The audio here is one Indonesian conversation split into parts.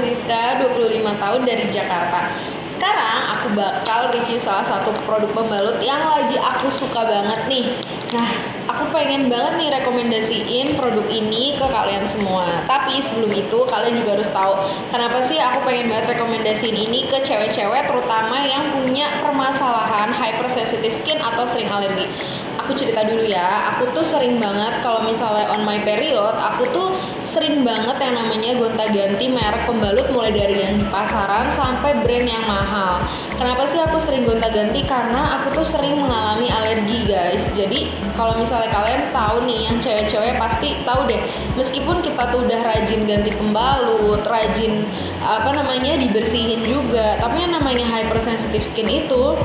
Rizka, 25 tahun dari Jakarta. Sekarang aku bakal review salah satu produk pembalut yang lagi aku suka banget nih. Nah, aku pengen banget nih rekomendasiin produk ini ke kalian semua. Tapi sebelum itu kalian juga harus tahu kenapa sih aku pengen banget rekomendasiin ini ke cewek-cewek, terutama yang punya permasalahan hypersensitive skin atau sering alergi. Aku cerita dulu ya, aku tuh sering banget kalau misalnya on my period, aku tuh sering banget yang namanya gonta-ganti merek pembalut, mulai dari yang di pasaran sampai brand yang mahal. Kenapa sih aku sering gonta-ganti? Karena aku tuh sering mengalami alergi, guys. Jadi kalau misalnya kalian tahu nih, yang cewek-cewek pasti tahu deh, meskipun kita tuh udah rajin ganti pembalut, rajin dibersihin juga, tapi yang namanya hypersensitive skin itu,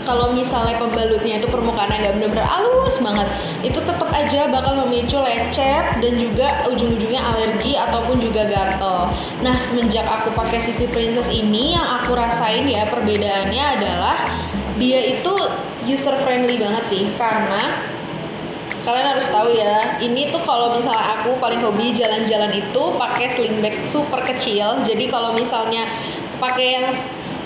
kalau misalnya pembalutnya itu permukaannya nggak benar-benar halus banget, itu tetap aja bakal memicu lecet dan juga ujung-ujungnya alergi ataupun juga gatel. Nah, semenjak aku pakai Sisi Princess ini, yang aku rasain ya perbedaannya adalah dia itu user friendly banget sih, karena kalian harus tahu ya, ini tuh kalau misalnya aku paling hobi jalan-jalan itu pakai sling bag super kecil. Jadi kalau misalnya pakai yang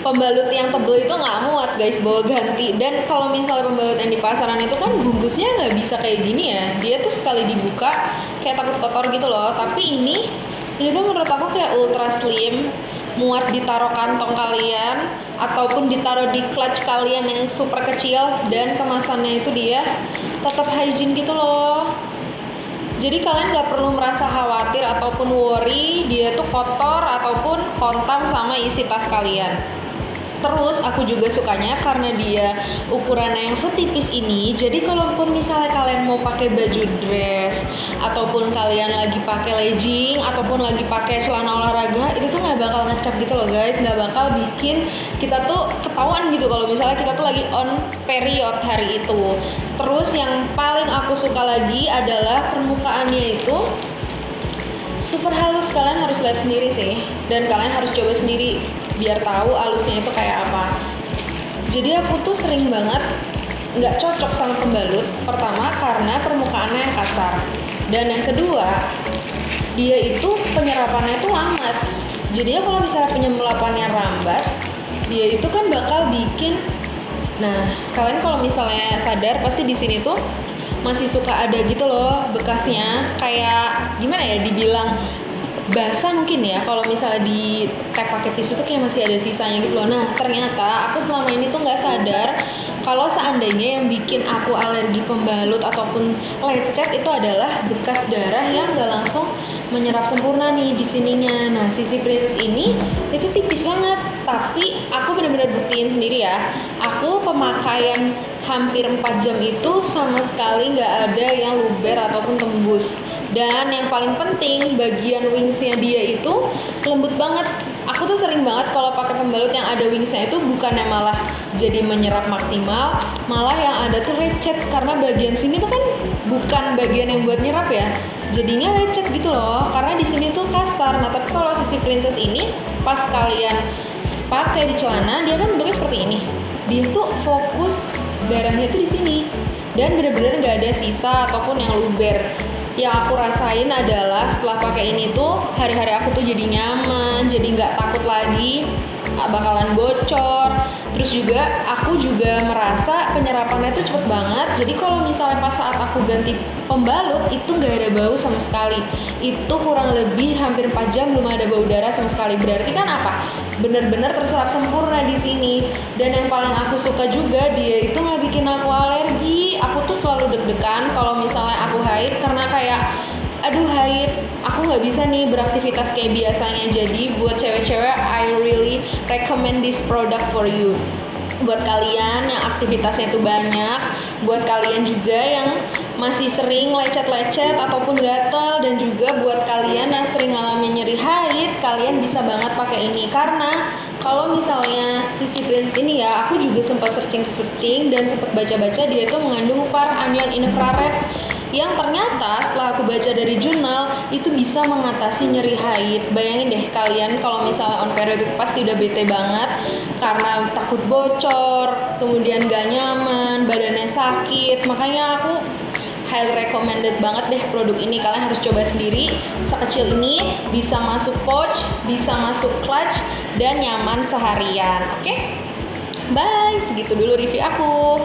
pembalut yang tebel itu nggak muat, guys, bawa ganti. Dan kalau misalnya pembalut yang di pasaran itu kan bungkusnya nggak bisa kayak gini ya, dia tuh sekali dibuka kayak takut kotor gitu loh. Tapi ini tuh menurut aku kayak ultra slim, muat ditaruh kantong kalian ataupun ditaruh di clutch kalian yang super kecil, dan kemasannya itu dia tetap hygiene gitu loh. Jadi kalian nggak perlu merasa khawatir ataupun worry dia tuh kotor ataupun kontam sama isi tas kalian. Terus aku juga sukanya karena dia ukurannya yang setipis ini. Jadi kalaupun misalnya kalian mau pakai baju dress, ataupun kalian lagi pakai legging, ataupun lagi pakai celana olahraga, itu tuh nggak bakal ngecap gitu loh, guys. Nggak bakal bikin kita tuh ketahuan gitu kalau misalnya kita tuh lagi on period hari itu. Terus yang paling aku suka lagi adalah permukaannya itu super halus. Kalian harus lihat sendiri sih, dan kalian harus coba sendiri biar tahu halusnya itu kayak apa. Jadi aku tuh sering banget nggak cocok sama pembalut. Pertama karena permukaannya yang kasar, dan yang kedua dia itu penyerapannya tuh lambat. Jadinya kalau misalnya penyerapannya lambat, dia itu kan bakal bikin, nah kalian kalau misalnya sadar pasti di sini tuh masih suka ada gitu loh bekasnya, kayak gimana ya, dibilang basah mungkin ya, kalau misalnya di tap pakai tisu tuh kayak masih ada sisanya gitu loh. Nah ternyata aku selama ini tuh nggak sadar kalau seandainya yang bikin aku alergi pembalut ataupun lecet itu adalah bekas darah yang nggak langsung menyerap sempurna nih di sininya. Nah, Sisi Princess ini itu tipis banget, tapi aku benar-benar buktiin sendiri ya, aku pemakaian hampir 4 jam itu sama sekali nggak ada yang luber ataupun tembus. Dan yang paling penting, bagian wingsnya dia itu lembut banget. Aku tuh sering banget kalau pakai pembalut yang ada wingsnya itu bukannya malah jadi menyerap maksimal, malah yang ada tuh lecet, karena bagian sini tuh kan bukan bagian yang buat nyerap ya, jadinya lecet gitu loh, karena di sini tuh kasar. Nah tapi kalau Sisi Princess ini pas kalian pakai di celana, dia kan bentuknya seperti ini, dia tuh fokus darahnya tuh di sini, dan bener-bener nggak ada sisa ataupun yang luber. Yang aku rasain adalah setelah pakai ini tuh hari-hari aku tuh jadi nyaman, jadi nggak takut lagi bakalan bocor. Terus juga aku juga merasa penyerapannya tuh cepet banget. Jadi kalau misalnya pas saat aku ganti pembalut itu nggak ada bau sama sekali. Itu kurang lebih hampir 4 jam belum ada bau darah sama sekali. Berarti kan apa? Bener-bener terserap sempurna di sini. Dan yang paling aku suka juga, dia itu nggak bikin aku alergi. Aku tuh selalu deg-degan kalau misalnya aku haid, karena kayak aduh haid, aku nggak bisa nih beraktivitas kayak biasanya. Jadi buat cewek-cewek, I really recommend this product for you. Buat kalian yang aktivitasnya itu banyak, buat kalian juga yang masih sering lecet-lecet ataupun gatal, dan juga buat kalian yang sering ngalamin nyeri haid, kalian bisa banget pakai ini. Karena kalau misalnya Sisi Princess ini ya, aku juga sempat searching dan sempat baca-baca, dia itu mengandung far anion infrared yang ternyata setelah aku baca dari jurnal itu bisa mengatasi nyeri haid. Bayangin deh kalian kalau misalnya on period itu pasti udah bete banget karena takut bocor, kemudian gak nyaman, badannya sakit. Makanya aku highly recommended banget deh produk ini. Kalian harus coba sendiri. Sekecil ini bisa masuk pouch, bisa masuk clutch, dan nyaman seharian. Oke? Bye, segitu dulu review aku.